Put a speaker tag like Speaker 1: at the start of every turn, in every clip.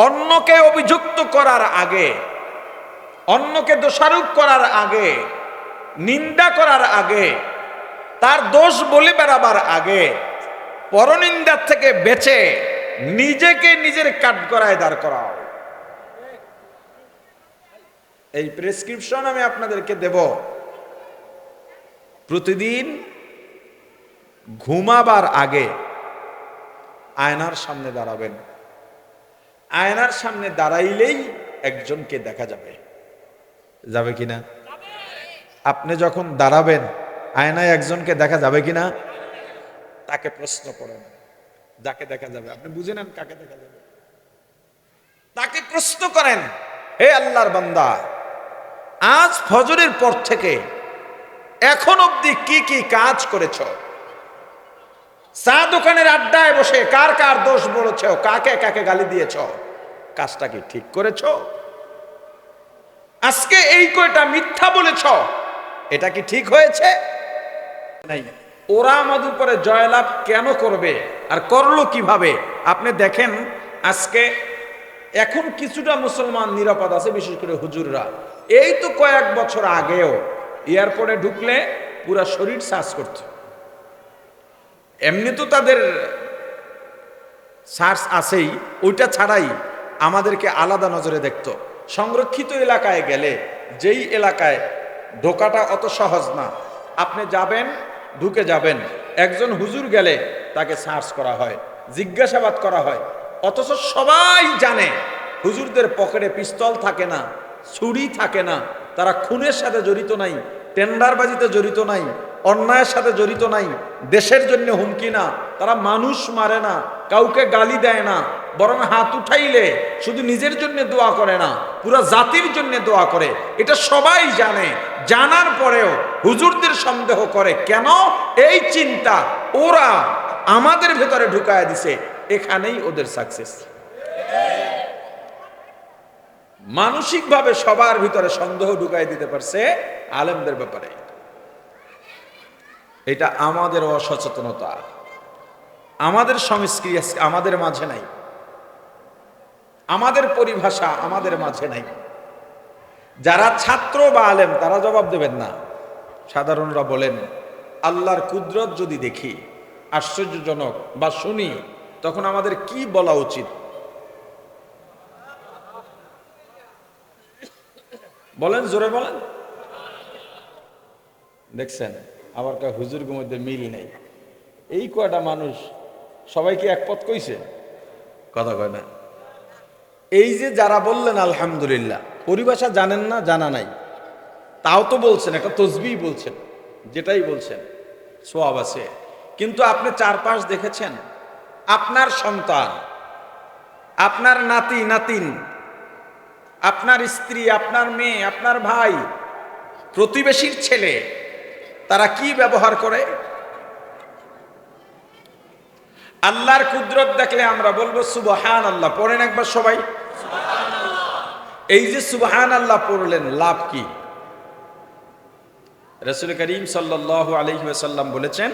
Speaker 1: অন্যকে অভিযুক্ত করার আগে, অন্যকে দোষারোপ করার আগে, নিন্দা করার আগে, তার দোষ বলে বেড়াবার আগে পরনিন্দার থেকে বেঁচে নিজেকে নিজের কাঠগড়ায় দাঁড় করাও। এই প্রেসক্রিপশন আমি আপনাদেরকে দেব। প্রতিদিন ঘুমাবার আগে আয়নার সামনে দাঁড়াবেন। আয়নার সামনে দাঁড়াইলেই একজনকে দেখা যাবে, যাবে কিনা? আপনি যখন দাঁড়াবেন আয়নায় একজনকে দেখা যাবে কিনা? তাকে প্রশ্ন করেন, যাকে দেখা যাবে আপনি বুঝে নেন কাকে দেখা যাবে। তাকে প্রশ্ন করেন, হে আল্লাহর বান্দা, আজ ফজরের পর থেকে এখন অবধি কি কি কাজ করেছ? চা দোকানের আড্ডায় বসে কার কার দোষ বলেছ, কাকে কাকে গালি দিয়েছ, কাজটা কি ঠিক করেছ? আজকে এই কয়টা মিথ্যা বলেছ, এটা কি ঠিক হয়েছে? নাই। ওরা আমাদের উপরে জয়লাভ কেন করবে আর করলো কিভাবে? আপনি দেখেন, আজকে এখন কিছুটা মুসলমান নিরাপদ আছে, বিশেষ করে হুজুররা। এই তো কয়েক বছর আগেও এয়ারপোর্টে ঢুকলে পুরা শরীর সার্চ করত। এমনি তো তাদের সার্চ আছেই, ওইটা ছাড়াই আমাদেরকে আলাদা নজরে দেখত। সংরক্ষিত এলাকায় গেলে, যেই এলাকায় ঢোকাটা অত সহজ না, আপনি যাবেন, ঢুকে যাবেন, একজন হুজুর গেলে তাকে সার্চ করা হয়, জিজ্ঞাসাবাদ করা হয়। অথচ সবাই জানে হুজুরদের পকেটে পিস্তল থাকে না, ছুরি থাকে না, তারা খুনের সাথে জড়িত নাই, টেন্ডারবাজিতে জড়িত নাই, অন্যায়ের সাথে জড়িত নাই, দেশের জন্য হুমকি না, তারা মানুষ মারে না, কাউকে গালি দেয় না, বরং হাত উঠাইলে শুধু নিজের জন্য দোয়া করে না, পুরো জাতির জন্য দোয়া করে। এটা সবাই জানে। জানার পরেও হুজুরদের সন্দেহ করে কেন? এই চিন্তা ওরা আমাদের ভেতরে ঢুকায় দিছে, এখানেই ওদের সাকসেস। মানসিকভাবে সবার ভিতরে সন্দেহ ঢুকাই দিতে পারছে আলেমদের ব্যাপারে। এটা আমাদের অসচেতনতা, আমাদের সংস্কৃতি আমাদের মাঝে নাই, আমাদের পরিভাষা আমাদের মাঝে নাই। যারা ছাত্র বা আলেম তারা জবাব দেবেন না, সাধারণরা বলেন। আল্লাহর কুদরত যদি দেখি আশ্চর্যজনক বা শুনি, তখন আমাদের কি বলা উচিত? বলেন, জোরে বলেন। দেখছেন, আবার হুজুরের মধ্যে মিল নেই। এই কয়টা মানুষ সবাইকে একপথ কইছে, কথা কয় না। এই যে যারা বললেন আলহামদুলিল্লাহ, পরিভাষা জানেন না, জানা নাই, তাও তো বলছেন, একটা তসবিহ বলছেন, যেটাই বলছেন সওয়াব আছে। কিন্তু আপনি চারপাশ দেখেছেন, আপনার সন্তান, আপনার নাতি নাতিন, আপনার স্ত্রী, আপনার মেয়ে, আপনার ভাই, প্রতিবেশীর ছেলে, তারা কি ব্যবহার করে? আল্লাহর কুদরত দেখলে আমরা বলবো সুবহানাল্লাহ। পড়েন একবার সবাই। এই যে সুবহানাল্লাহ পড়লেন, লাভ কি? রাসূল করিম সাল্লাল্লাহু আলাইহি ওয়াসাল্লাম বলেছেন,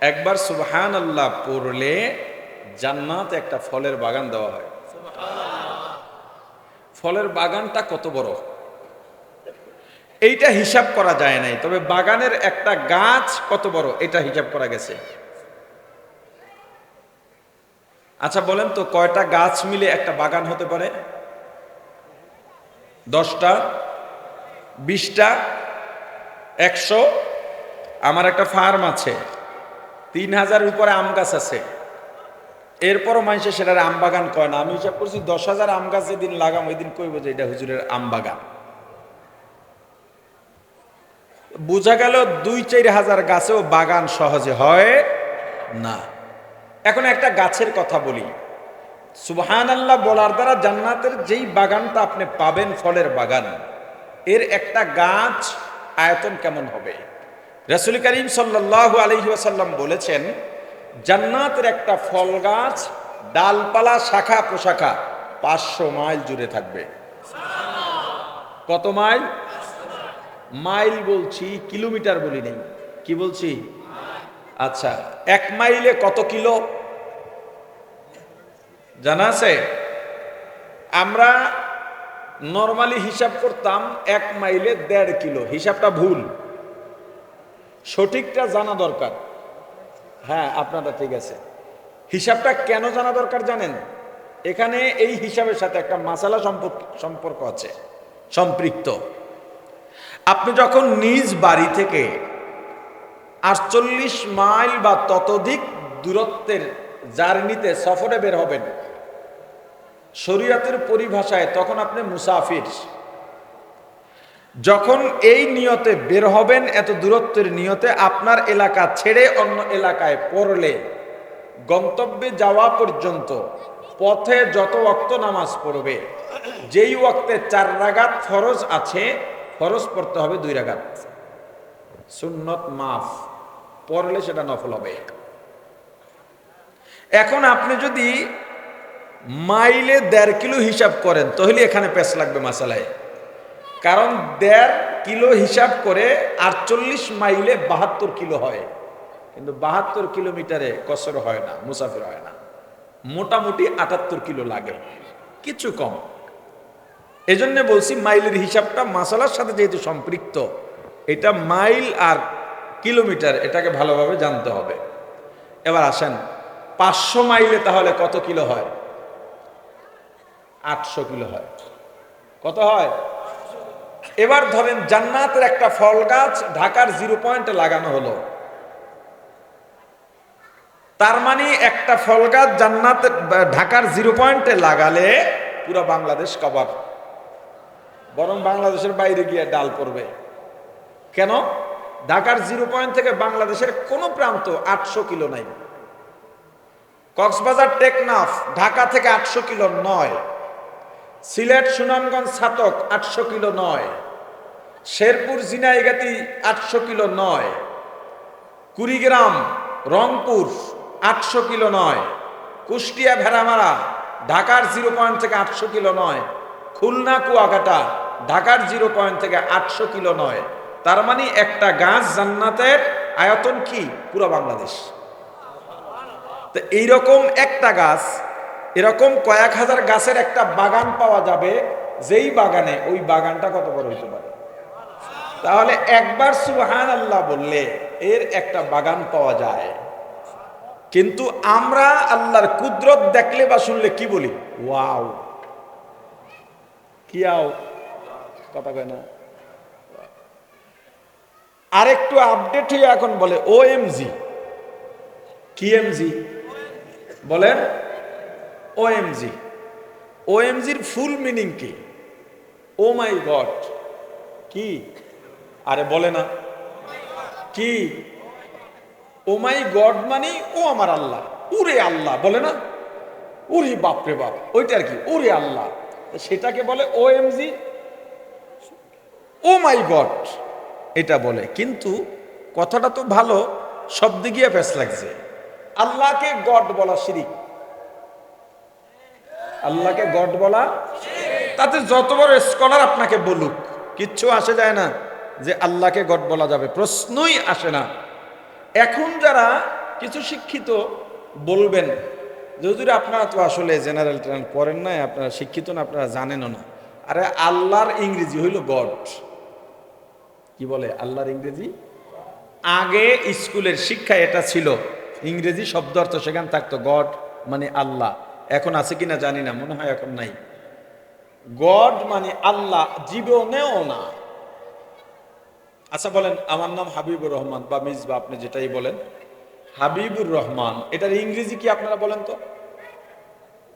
Speaker 1: একবার সুবহানাল্লাহ পড়লে জান্নাতে একটা ফলের বাগান দেওয়া হয়। ফলের বাগানটা কত বড় এইটা হিসাব করা যায় নাই, তবে বাগানের একটা গাছ কত বড় এটা হিসাব করা গেছে। আচ্ছা বলেন তো, কয়টা গাছ মিলে একটা বাগান হতে পারে? 10টা, 20টা, 100? আমার একটা ফার্ম আছে, 3000 উপরে আম গাছ আছে, এরপরও মানুষে সেটার আম বাগান কয় না। আমি হিসাব করছি 10,000 আম গাছ যেদিন লাগাম ওই দিন কইব যে এটা হুজুরের আম বাগান। বোঝা গেল 2-4 হাজার গাছেও বাগান সহজে হয় না। এখন একটা গাছের কথা বলি, সুবহানাল্লাহ বলার দ্বারা জান্নাতের যেই বাগানটা আপনি পাবেন, ফলের বাগান, এর একটা গাছ আয়তন কেমন হবে? রাসূল করিম সাল্লাল্লাহু আলাইহি ওয়াসাল্লাম বলেছেন, জান্নাতের একটা ফল গাছ ডালপালা শাখা প্রশাখা 500 মাইল জুড়ে থাকবে। কত মাইল? মাইল বলছি, কিলোমিটার বলি নেই। কি বলছি? আচ্ছা, 1 মাইলে কত কিলো জানা আছে? আমরা নরমালি হিসাব করতাম 1 মাইলে 1.5 কিলো, হিসাবটা ভুল, সঠিকটা জানা দরকার। হ্যাঁ, আপনারা ঠিক আছে। হিসাবটা কেন জানা দরকার জানেন? এখানে এই হিসাবের সাথে একটা মাসালা সম্পর্ক আছে, সম্পৃক্ত। আপনি যখন নিজ বাড়ি থেকে 48 মাইল বা ততোধিক দূরত্বের জার্নিতে সফরে বের হবেন, শরীয়তের পরিভাষায় তখন আপনি মুসাফির। যখন এই নিয়তে বের হবেন, এত দূরত্বের নিয়তে, আপনার এলাকা ছেড়ে অন্য এলাকায় পড়লে গন্তব্যে যাওয়া পর্যন্ত পথে যত ওয়াক্ত নামাজ পড়বে, যেই ওয়াক্তে 4 রাকাত ফরজ আছে, ফরজ পড়তে হবে 2 রাকাত, সুন্নত মাফ, পড়লে সেটা নফল হবে। এখন আপনি যদি মাইলে 1.5 কিলো হিসাব করেন, তাহলে এখানে পেশ লাগবে মাসালায়। কারণ 1.5 কিলো হিসাব করে 48 মাইলে 72 কিলো হয়, কিন্তু 72 কিলোমিটারে কসর হয় না, মুসাফির হয় না, মোটামুটি 78 কিলো লাগে, কিছু কম। এজন্য বলছি মাইলের হিসাবটা মাসালার সাথে যেহেতু সম্পৃক্ত, এটা মাইল আর কিলোমিটার, এটাকে ভালোভাবে জানতে হবে। এবার আসেন, 500 মাইলে তাহলে কত কিলো হয়? 800 কিলো হয়। কত হয়? এবার ধরেন জান্নাতের একটা ফল গাছ ঢাকার 0 পয়েন্টে লাগানো হলো, তার মানে একটা ফল গাছ জান্নাতের ঢাকার 0 পয়েন্টে লাগালে পুরো বাংলাদেশ কভার, বরং বাংলাদেশের বাইরে গিয়ে ডাল পড়বে। কেন? ঢাকার 0 পয়েন্ট থেকে বাংলাদেশের কোন প্রান্ত 800 কিলো নাই। কক্সবাজার টেকনাফ ঢাকা থেকে 800 কিলো নয়, সিলেট সুনামগঞ্জ ছাতক 800 কিলো নয়, শেরপুর ঝিনাইগাতি 800 কিলো নয়, কুড়িগ্রাম রংপুর 800 কিলো নয়, কুষ্টিয়া ভেড়ামারা ঢাকার 0 পয়েন্ট থেকে 800 কিলো নয়, খুলনা কুয়াকাটা ঢাকার 0 পয়েন্ট থেকে 800 কিলো নয়। তার মানে একটা গাছ জান্নাতের আয়তন কি? পুরো বাংলাদেশ। তো এইরকম একটা গাছ, এরকম কয়েক হাজার গাছের একটা বাগান পাওয়া যাবে, যেই বাগানে, ওই বাগানটা কত বড় হইতে পারে? তাহলে একবার সুবহানাল্লাহ বললে এর একটা বাগান পাওয়া যায়। কিন্তু আমরা আল্লাহর কুদরত দেখলে বা শুনলে কি বলি? ওয়াও, কি আও, কথা কয় না। আরেকটু আপডেট হয়ে এখন বলে ওএমজি। কি এমজি বলেন? ওএমজি। ওএমজির ফুল মিনিং কি? ও মাই গড। কি? আরে বলে না কি? ও মাই গড মানে ও আমার আল্লাহ, ওরে আল্লাহ বলে না, ওরে বাপরে বাপ, ওইটা আর কি, ওরে আল্লাহ, সেটাকে বলে ওএমজি, ও মাই গড এটা বলে। কিন্তু কথাটা তো ভালো, শব্দ গিয়ে ফেস লাগছে। আল্লাহকে গড বলা শিরিক, আল্লাহকে গড বলা, তাতে যত বড় স্কলার আপনাকে বলুক, কিচ্ছু আসে যায় না যে আল্লাহকে গড বলা যাবে, প্রশ্নই আসে না। এখন যারা কিছু শিক্ষিত বলবেন যে হুজুর আপনারা তো আসলে জেনারেল ট্রেনারেল পড়েন নাই, আপনারা শিক্ষিত না, আপনারা জানেনও না। আরে আল্লাহর ইংরেজি হইল গড। কি বলে আল্লাহর ইংরেজি? আগে স্কুলের শিক্ষা এটা ছিল, ইংরেজি শব্দ অর্থ সেখানে থাকতো গড মানে আল্লাহ। এখন আছে কিনা জানি না, মনে হয় এখন নাই। গড মানে আল্লাহ, জীবনেও না। আচ্ছা বলেন, আমার নাম হাবিবুর রহমান বা মিসবা, আপনি যেটাই বলেন, হাবিবুর রহমান, এটার ইংরেজি কি আপনারা বলেন তো?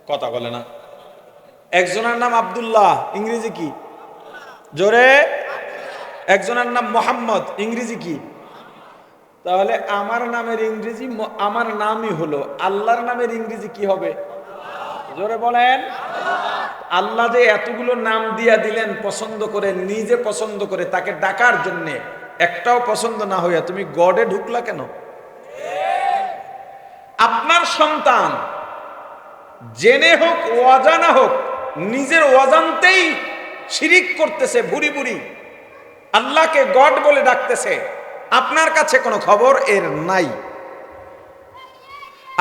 Speaker 1: কথা বলে না। একজনের নাম আব্দুল্লাহ, ইংরেজি কি? জোরে। একজনের নাম মোহাম্মদ, ইংরেজি কি? তাহলে আমার নামের ইংরেজি, আমার নামই হলো, আল্লাহর নামের ইংরেজি কি হবে? জোরে বলেন। আল্লাহ যে এতগুলো নাম দিয়া দিলেন পছন্দ করে, নিজে পছন্দ করে, তাকে ডাকার জন্য একটাও পছন্দ না হইয়া তুমি গডে ঢুকলা কেন? আপনার সন্তান জেনে হোক অজানা হোক, নিজের অজান্তেই শিরিক করতেছে, ভুরি ভুরি আল্লাহকে গড বলে ডাকতেছে, আপনার কাছে কোনো খবর এর নাই।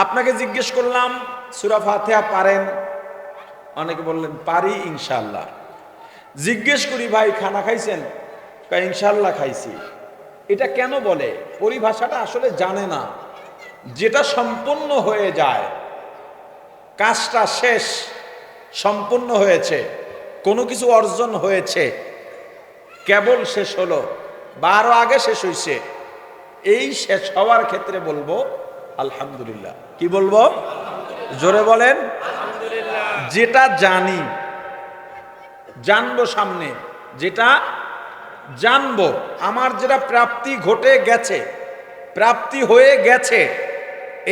Speaker 1: আপনাকে জিজ্ঞেস করলাম সূরা ফাতিহা পারেন? অনেকে বললেন পারি ইনশাআল্লাহ। জিজ্ঞেস করি ভাই খানা খাইছেন? কয় ইনশাআল্লাহ খাইছি। এটা কেন বলে? পরিভাষাটা আসলে জানে না। যেটা সম্পূর্ণ হয়ে যায়, কাজটা শেষ, সম্পূর্ণ হয়েছে, কোনো কিছু অর্জন হয়েছে, কেবল শেষ হলো বা আরো আগে শেষ হয়েছে, এই শেষ হওয়ার ক্ষেত্রে বলবো আলহামদুলিল্লাহ। কি বলবো? জোরে বলেন। যেটা জানি, জানবো সামনে, যেটা জানবো, আমার যেটা প্রাপ্তি ঘটে গেছে, প্রাপ্তি হয়ে গেছে,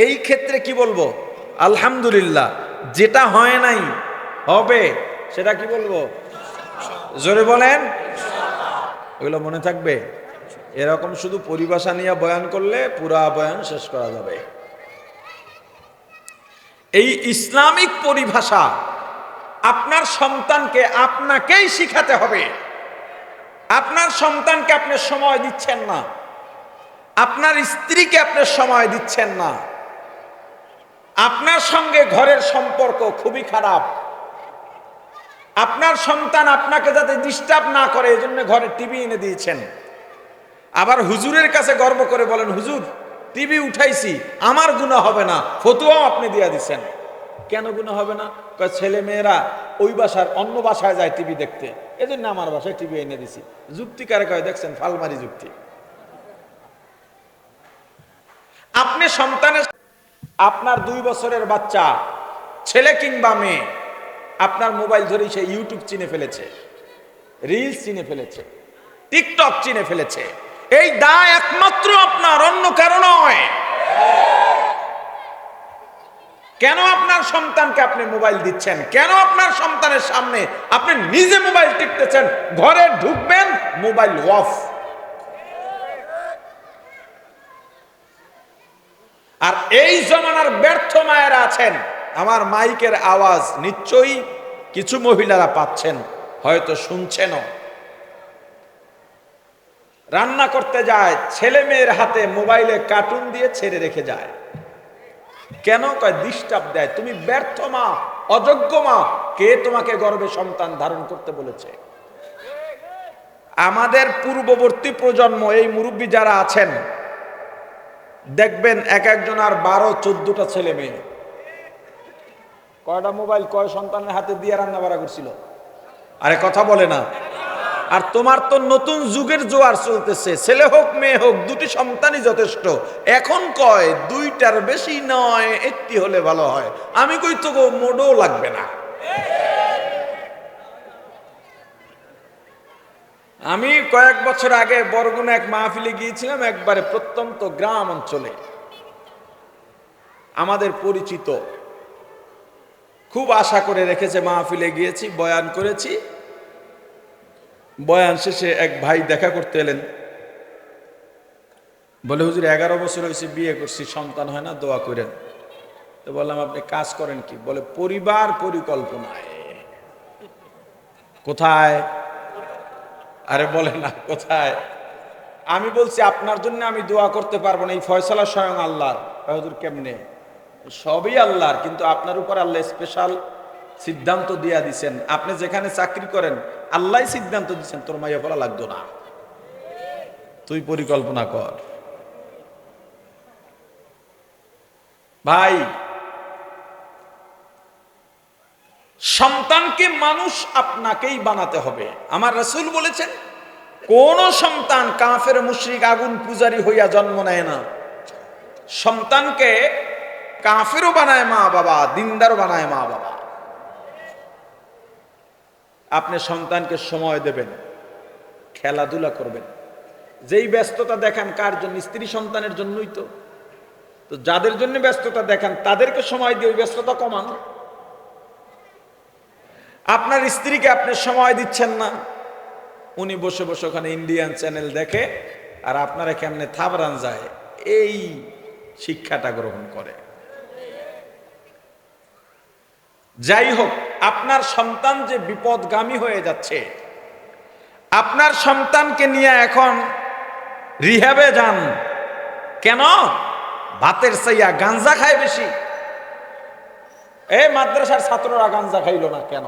Speaker 1: এই ক্ষেত্রে কি বলবো? আলহামদুলিল্লাহ। যেটা হয় নাই, হবে, সেটা কি বলবো? জোরে বলেন। ওগুলো মনে থাকবে। এরকম শুধু পরিভাষা নিয়ে বয়ান করলে পুরা বয়ান শেষ করা যাবে। এই ইসলামিক পরিভাষা আপনার সন্তানকে আপনাকেই শিখাতে হবে। আপনার সন্তানকে আপনি সময় দিচ্ছেন না, আপনার স্ত্রীকে আপনি সময় দিচ্ছেন না, আপনার সঙ্গে ঘরের সম্পর্ক খুবই খারাপ, আপনার সন্তান আপনাকে যাতে ডিস্টার্ব না করে এজন্য ঘরে টিভি এনে দিয়েছেন। আবার হুজুরের কাছে গর্ব করে বলেন, হুজুর টিভি উঠাইছি, আমার গুনাহ হবে না, ফতোয়াও আপনি দিয়ে দিচ্ছেন। কেন গুনাহ হবে না? কয় ছেলে মেয়েরা ওই বাসার অন্য বাসায় যায় টিভি দেখতে, এজন্য আমার বাসায় টিভি এনে দিছি। যুক্তি কারে কয়? দেখছেন, ফালমারি যুক্তি। আপনি সন্তানের, আপনার 2 বছরের বাচ্চা ছেলে কিংবা মেয়ে আপনার মোবাইল ধরে সে ইউটিউব চিনে ফেলেছে, রিলস চিনে ফেলেছে, টিকটক চিনে ফেলেছে, এই দায় একমাত্র আপনার, অন্য কারো নয়। কেন আপনার সন্তানকে আপনি মোবাইল দিচ্ছেন? কেন আপনার সন্তানের সামনে আপনি নিজে মোবাইল টিপতেছেন? ঘরে ঢুকবেন, মোবাইল অফ। আর এই জমানার ব্যর্থ মায়েরা আছেন, আমার মাইকের আওয়াজ নিশ্চয়ই কিছু মহিলারা পাচ্ছেন, হয়তো শুনছেনও। রান্না করতে যায়, ছেলে মেয়ের হাতে মোবাইলে কার্টুন দিয়ে ছেড়ে রেখে যায়। কেন? কয় ডিস্টার্ব দেয়। তুমি ব্যর্থ মা, অযোগ্য মা, কে তোমাকে গর্ভে সন্তান ধারণ করতে বলেছে? আমাদের পূর্ববর্তী প্রজন্ম, এই মুরব্বী যারা আছেন, দেখবেন এক একজন আর 12-14টা ছেলে মেয়ে। কয়টা মোবাইল কয় সন্তানের হাতে দিয়ে রান্না বাড়া করছিল? আরে কথা বলে না। আর তোমার তো নতুন যুগের জোয়ার চলতেছে, ছেলে হোক মেয়ে হোক, 2টি সন্তানই যথেষ্ট। এখন কয় 2টার বেশি নয়, 1টি হলে ভালো হয়। আমি কই তো গো, মোডও লাগবে না। আমি কয়েক বছর আগে বরগুনা এক মাহফিলে গিয়েছিলাম, একবারে প্রত্যন্ত গ্রাম অঞ্চলে, আমাদের পরিচিত, খুব আশা করে রেখেছে। মাহফিলে গিয়েছি, বয়ান করেছি। বয়ান শেষে এক ভাই দেখা করতে এলেন, বলে হুজুর 11 বছর হয়েছে বিয়ে করছি, সন্তান হয় না, দোয়া করেন। তো বললাম আপনি কাজ করেন কি? বলে পরিবার পরিকল্পনায়। কোথায়? আরে বলে না কোথায়। আমি বলছি আপনার জন্য আমি দোয়া করতে পারবো না, এই ফয়সালা স্বয়ং আল্লাহর। হুজুর কেমনে? সবই আল্লাহর, কিন্তু আপনার উপর আল্লাহ স্পেশাল সিদ্ধান্ত দিয়া দিছেন। আপনি যেখানে চাকরি করেন, আল্লাহ সিদ্ধান্ত দিচ্ছেন তোর মাইয়া পড়া লাগতো না, তুই পরিকল্পনা কর। ভাই, সন্তানকে মানুষ আপনাকেই বানাতে হবে। আমার রাসূল বলেছেন, কোন সন্তান কাফের মুশরিক আগুন পূজারী হইয়া জন্ম নেয় না। সন্তানকে কাফেরও বানায় মা বাবা, দিনদারও বানায় মা বাবা। আপনি সন্তানকে সময় দেবেন, খেলাধুলা করবেন। যেই ব্যস্ততা দেখান কার জন্য? স্ত্রী সন্তানের জন্যই তো। তো যাদের জন্য ব্যস্ততা দেখান তাদেরকে সময় দিয়ে ব্যস্ততা কমান। আপনার স্ত্রীকে আপনি সময় দিচ্ছেন না, উনি বসে বসে ওখানে ইন্ডিয়ান চ্যানেল দেখে, আর আপনারা কেমনে থাবরান যায়, এই শিক্ষাটা গ্রহণ করে। যাই হোক, আপনার সন্তান যে বিপদগামী হয়ে যাচ্ছে, আপনার সন্তানকে নিয়ে এখন রিহ্যাবে যান। কেন? ভাতের চাইয়া গাঞ্জা খায় বেশি। এই মাদ্রাসার ছাত্ররা গাঞ্জা খাইল না কেন?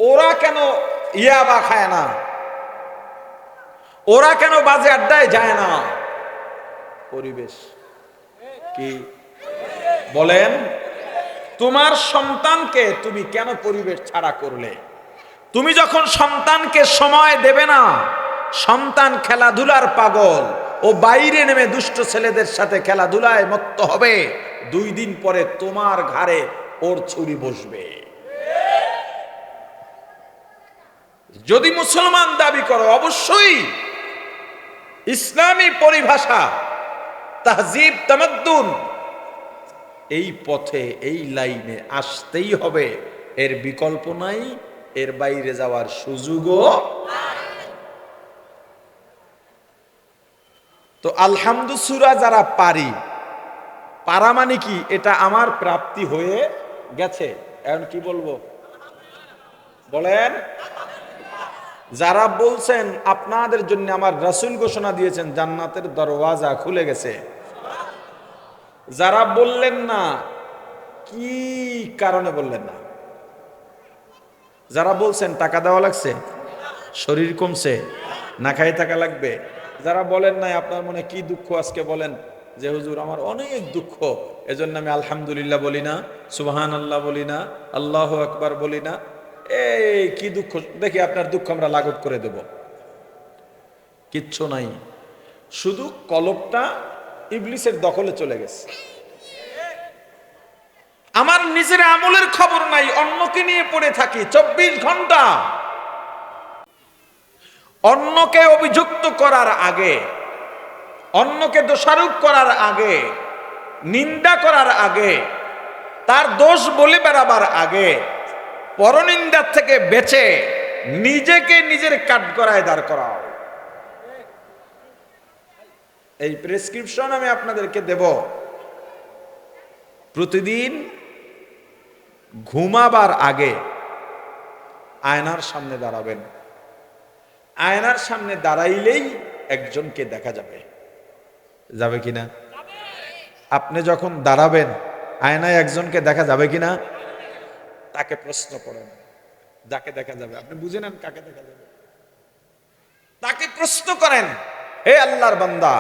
Speaker 1: ওরা কেন ইয়াবা খায় না? ওরা কেন বাজে আড্ডায় যায় না? পরিবেশ কি বলেন? তোমার সন্তানকে তুমি কেন পরিবেশ ছাড়া করলে? তুমি যখন সন্তানকে সময় দেবে না, সন্তান খেলাধুলার পাগল, ও বাইরে নেমে দুষ্ট ছেলেদের সাথে খেলাধুলায় মত্ত হবে, 2 দিন পরে তোমার ঘাড়ে ওর ছুরি বসবে। যদি মুসলমান দাবি করো, অবশ্যই ইসলামী পরিভাষা, তাহজিব, তামাদ্দুন, এই পথে এই লাইনে আসতেই হবে। এর বিকল্প নাই, এর বাইরে যাওয়ার সুযোগও। তো আলহামদু সূরা যারা পারা মানে কি? এটা আমার প্রাপ্তি হয়ে গেছে। এখন কি বলবো বলেন? যারা বলছেন আপনাদের জন্য আমার রাসূল ঘোষণা দিয়েছেন জান্নাতের দরওয়াজা খুলে গেছে, যারা বললেন না, কি কারণে বললেন না? যারা বলছেন টাকা দেওয়া লাগছে, শরীর কমছে, না খাই থাকা লাগবে, যারা বলেন নাই আপনার মনে কি দুঃখ আজকে বলেন যে হুজুর আমার অনেক দুঃখ, এজন্য আমি আলহামদুলিল্লাহ বলি না, সুবহানাল্লাহ বলি না, আল্লাহু আকবার বলি না। এই কি দুঃখ দেখি, আপনার দুঃখ আমরা লাঘব করে দেব। কিচ্ছু নাই, শুধু কলবটা ইবলিসের দখলে চলে গেছে। আমার নিজের আমলের খবর নাই, অন্যকে নিয়ে পড়ে থাকি 24 ঘন্টা। অন্যকে অভিযুক্ত করার আগে, অন্যকে দোষারোপ করার আগে, নিন্দা করার আগে, তার দোষ বলে বেড়াবার আগে, পরনিন্দার থেকে বেঁচে নিজেকে নিজের কাঠগড়ায় দাঁড় করাও। এই প্রেসক্রিপশন আমি আপনাদেরকে দেব। প্রতিদিন ঘুমাবার আগে আয়নার সামনে দাঁড়াবেন। আয়নার সামনে দাঁড়াইলেই একজনকে দেখা যাবে, যাবে কিনা? আপনি যখন দাঁড়াবেন আয়নায় একজনকে দেখা যাবে কিনা? তাকে প্রশ্ন করেন, যাকে দেখা যাবে আপনি বুঝে নেন কাকে দেখা যাবে। তাকে প্রশ্ন করেন, হে আল্লাহর বান্দা,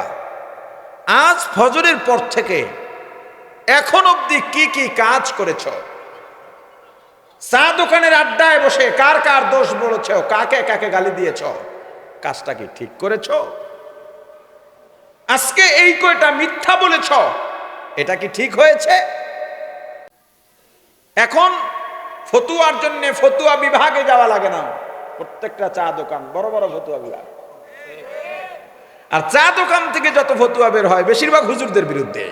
Speaker 1: আজ ফজরের পর থেকে এখন অবধি কি কি কাজ করেছ? চা দোকানের আড্ডায় বসে কার কার দোষ বলেছ, কাকে কাকে গালি দিয়েছ, কাজটা কি ঠিক করেছ? আজকে এই কয়টা মিথ্যা বলেছ, এটা কি ঠিক হয়েছে? এখন ফতুয়ার জন্য ফতুয়া বিভাগে যাওয়া লাগে না, প্রত্যেকটা চা দোকান বড় বড় ফতুয়া বিভাগ। আর চা দোকান থেকে যত ফতুয়া বের হয় বেশিরভাগ হুজুরদের বিরুদ্ধে।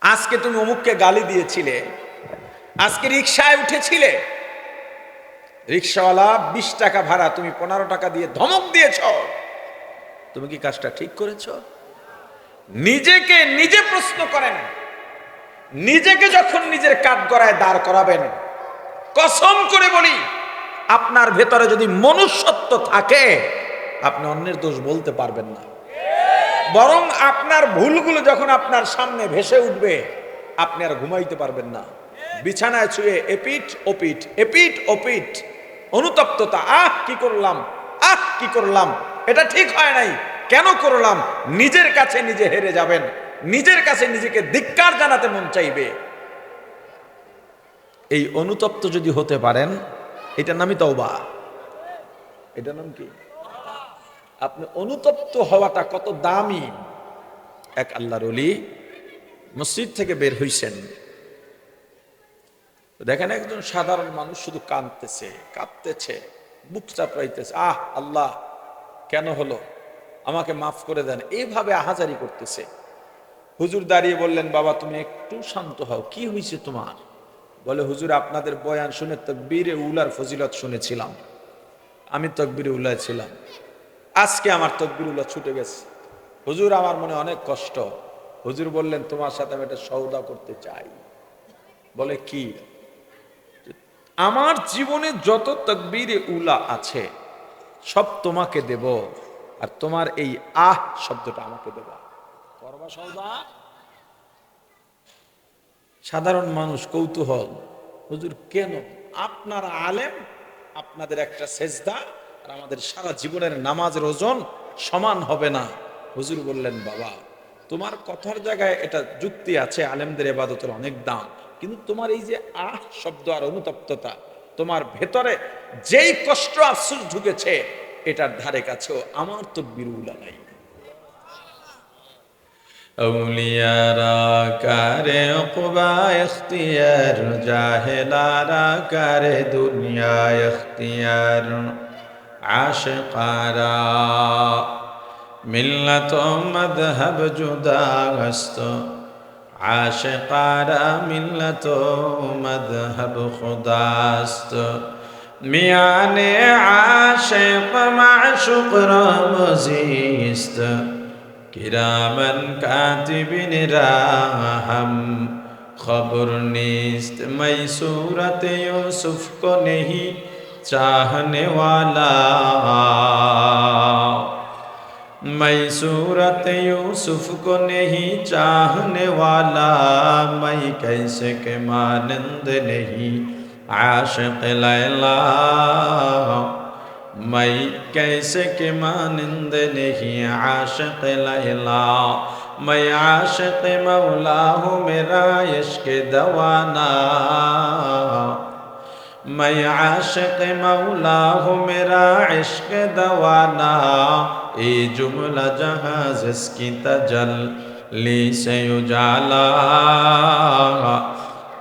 Speaker 1: আজকে তুমি অমুককে গালি দিয়েছিলে, আজকে রিকশায় উঠেছিলে, রিকশাওয়ালা 20 টাকা ভাড়া, তুমি 15 টাকা দিয়ে ধমক দিয়েছ, তুমি কি কাজটা ঠিক করেছ? নিজেকে নিজে প্রশ্ন করেন। নিজেকে যখন নিজের কাঠগড়ায় দাঁড় করাবেন, কসম করে বলি আপনার ভেতরে যদি মনুষ্যত্ব থাকে আপনি অন্যের দোষ বলতে পারবেন না, বরং আপনার ভুলগুলো যখন আপনার সামনে ভেসে উঠবে আপনি আর ঘুমাইতে পারবেন না। বিছানায় শুয়ে এপিঠ ওপিঠ, এপিঠ ওপিঠ, অনুতপ্ততা, আহ কি করলাম, আহ কি করলাম, এটা ঠিক হয় নাই, কেন করলাম, নিজের কাছে নিজে হেরে যাবেন, নিজের কাছে নিজেকে ধিক্কার জানাতে মন চাইবে। এই অনুতপ্ত যদি হতে পারেন, এটার নামই তওবা। এটার নাম কি? আপনি অনুতপ্ত হওয়াটা কত দামি। এক আল্লাহর ওলি মসজিদ থেকে বের হইছেন, দেখেন একজন সাধারণ মানুষ শুধু কাঁদতেছে, কাঁদতেছে, বুক চাপড়াইতেছে, আহ আল্লাহ কেন হলো, আমাকে মাফ করে দেন, এইভাবে আহাজারি করতেছে। হুজুর দাঁড়িয়ে বললেন, বাবা তুমি একটু শান্ত হও, কি হয়েছে তোমার? বলে, হুজুর আপনাদের বয়ান শুনে তাকবীরে উলার ফজিলত শুনেছিলাম, আমি তাকবীরে উলায় ছিলাম, আজকে আমার তাকবীর উলা ছুটে গেছে, হুজুর আমার মনে অনেক কষ্ট। হুজুর বললেন, তোমার সাথে আমি একটা সওদা করতে চাই। বলে, কি? আমার জীবনে যত তাকবীরে উলা আছে সব তোমাকে দেব, আর তোমার এই আহ শব্দটা আমাকে দেবা। করবা সওদা। সাধারণ মানুষ কৌতূহল, হুজুর কেন আপনারা আলেম, আপনাদের একটা সেজদা আর আমাদের সারা জীবনের নামাজের ওজন সমান হবে না। হুজুর বললেন, বাবা তোমার কথার জায়গায় এটা যুক্তি আছে, আলেমদের ইবাদতের অনেক দাম, কিন্তু তোমার এই যে আহ শব্দ আর অনুতপ্ততা, তোমার ভেতরে যেই কষ্ট আফসোস ঢুকেছে এটার ধারে কাছেও আমার তো বিরুলা নাই।
Speaker 2: औलियारा करे उक़बा इख्तियार जाहिलारा करे दुनिया इख्तियार आशिकारा मिल्लत मذहब जुदागस्त आशिकारा मिल्लत मذहब खुदास्त मियाने आशिक माशुक रमज़ीस्त किरामन कातिबिन राहम खबर नीस्त मैं सूरत यूसुफ को नहीं चाहने वाला मैं सूरत यूसुफ को नहीं चाहने वाला मैं कैसे के मानंद नहीं आशिक लैला मैं कैसे के मानंद नहीं आशिक लैला मैं आशिक मौला हूँ मेरा इश्क दवाना मैं आशिक मौला हूँ मेरा इश्क दवाना ये जुमला जहाँ जिसकी तजल्ली से उजाला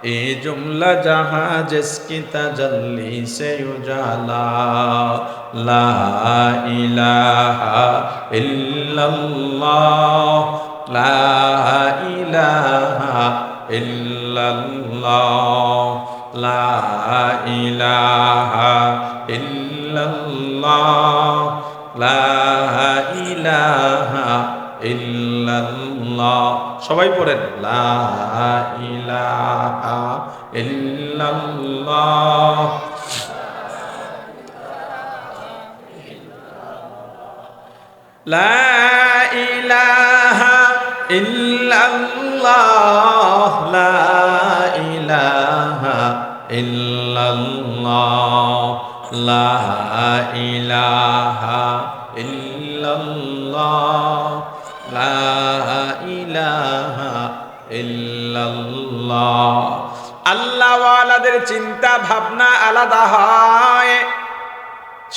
Speaker 2: ये जुमला जहाँ जिसकी तजल्ली से उजाला ला इलाहा इल्लल्लाह ला इलाहा इल्लल्लाह ला इलाहा इल्लल्लाह ला इलाहा ইল্লাল্লাহ সবাই পড়েন লা ইলাহা ইল্লাল্লাহ লা ইলাহা ইল্লাল্লাহ লা ইলাহা ইল্লাল্লাহ লা ইলাহা ইল্লাল্লাহ লা ইলাহা ইল্লাল্লাহ।
Speaker 1: আল্লাহওয়ালাদের চিন্তা ভাবনা আলাদা হয়,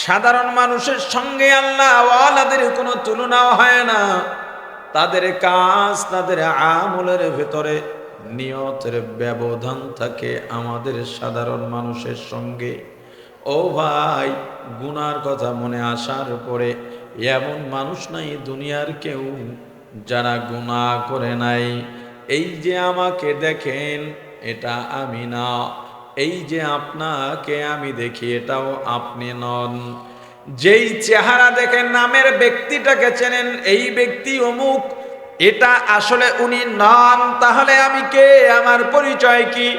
Speaker 1: সাধারণ মানুষের সঙ্গে আল্লাহওয়ালাদের কোনো তুলনা হয় না। তাদের কাজ, তাদের আমলের ভেতরে নিয়তের ব্যবধান থাকে আমাদের সাধারণ মানুষের সঙ্গে। ও ভাই, গুনার কথা মনে আসার পরে এমন মানুষ নাই দুনিয়ার কেউ যারা গুনাহ করে নাই। এই যে আমাকে দেখেন এটা আমি না, এই যে আপনাকে আমি দেখি এটাও আপনি নন। যেই চেহারা দেখেন নামের ব্যক্তিটাকে চেনেন এই ব্যক্তি অমুক, এটা আসলে উনি নন। তাহলে আমি কে, আমার পরিচয় কি?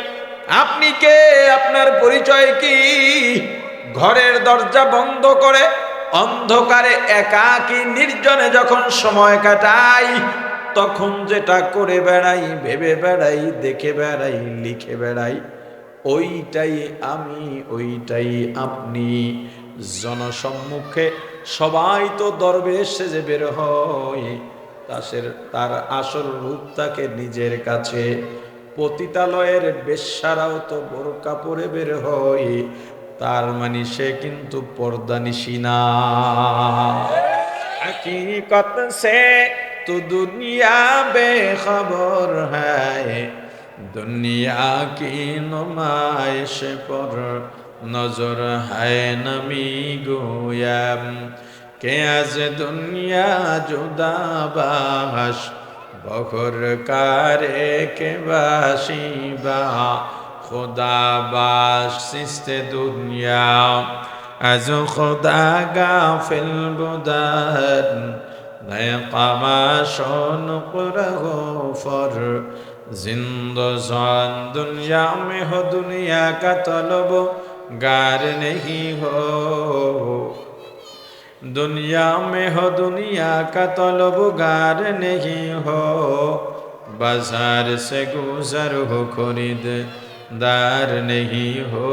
Speaker 1: আপনি কে, আপনার পরিচয় কি? ঘরের দরজা বন্ধ করে অন্ধকারে একাকী নির্জনে যখন সময় কাটাই, তখন যেটা করে বেড়াই, ভেবে বেড়াই, দেখে বেড়াই, লিখে বেড়াই, ওইটাই আমি, ওইটাই আপনি। জনসম্মুখে সবাই তো দরবেশ সেজে বের হয়, তার আসল রূপ তাকে নিজের কাছে। পতিতালয়ের বেশ্যারাও তো বোরকা পরে বের হয়, তার মানে সে কিন্তু পর্দানিশী না। হकीकत से तो दुनिया बेखबर है, दुनिया की नुमाइश पर नजर है नमी गोयम के आज दुनिया जुदा बाश बखर कारे के बाशिबा खुदा बाश सिस्ते दुनिया از خدا غافل بودن نیقماشون قرغفر जिंदजान दुनिया में हो दुनिया का तलब गार नहीं हो
Speaker 2: दुनिया में हो दुनिया का तलबगार नहीं हो, बाजार से गुजर हो खरीददार नहीं हो,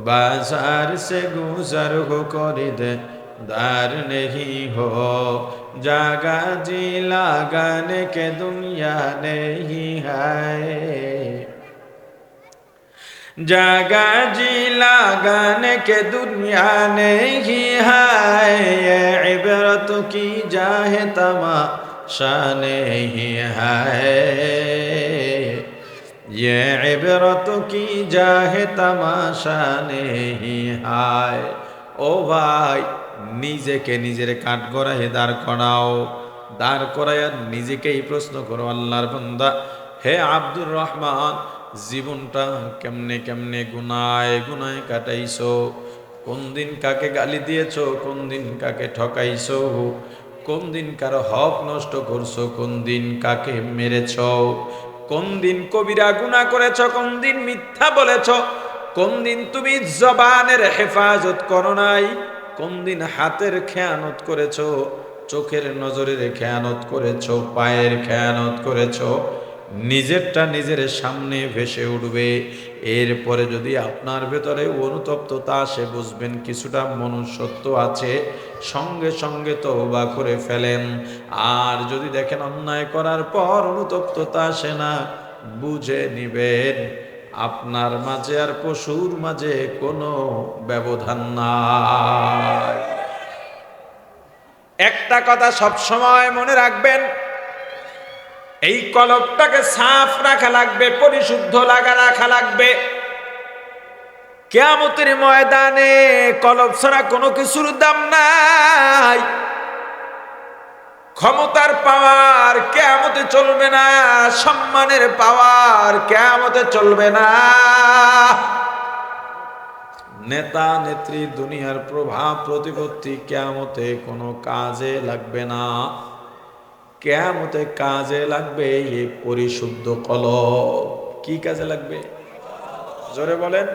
Speaker 2: बाजार से गुजर हो खरीददार नहीं हो, जागा जी लगाने के दुनिया नहीं है, जागा जी लगाने के दुनिया नहीं है, ये इबरत की जाहे तमाशा नहीं है, ये इबरत की जाहे तमाशा नहीं है। ও ভাই, নিজেকে নিজের কাঠগড়ায় দাঁড় করাও, দাঁড় করাইয়া নিজেকেই প্রশ্ন করো, আল্লাহর বান্দা হে আব্দুর রহমান, জীবনটা কেমনে কেমনে গুনায় গুনায় কাটাইছো, কোন দিন কাকে গালি দিয়েছো, কোন দিন কাকে ঠকাইছো, কোন দিন কারো হক নষ্ট করছো, কোন দিন কাকে মেরেছো, কোন দিন কবিরা গুনাহ করেছো, কোন দিন মিথ্যা বলেছো, কোন দিন তুমি জবানের হেফাজত করো নাই, কোন দিন হাতের খেয়ানত করেছো, চোখের নজরের খেয়ানত করেছো, পায়ের খেয়ানত করেছো। নিজেরটা নিজের সামনে ভেসে উঠবে। এরপরে যদি আপনার ভেতরে অনুতপ্ততা আসে, বুঝবেন কিছুটা মনুষ্যত্ব আছে, সঙ্গে সঙ্গে তওবা করে ফেলেন। আর যদি দেখেন অন্যায় করার পর অনুতপ্ততা আসে না, বুঝে নিবেন আপনার মাঝে আর পশুর মাঝে কোনো ব্যবধান নাই।
Speaker 1: একটা কথা সব সময় মনে রাখবেন, এই কলবটাকে সাফ রাখা লাগবে, পরিশুদ্ধ রাখা লাগবে। কিয়ামতের ময়দানে কলব ছাড়া কোনো কিছুর দাম নাই। ক্ষমতার পাওয়ার কিয়ামতে চলবে না, সম্মানের পাওয়ার কিয়ামতে চলবে না, নেতা নেত্রী দুনিয়ার প্রভাব প্রতিপত্তি কিয়ামতে কোনো কাজে লাগবে না। কিয়ামতে কাজে লাগবে এই পরিশুদ্ধ কলব। কি কাজে লাগবে? জোরে বলেন।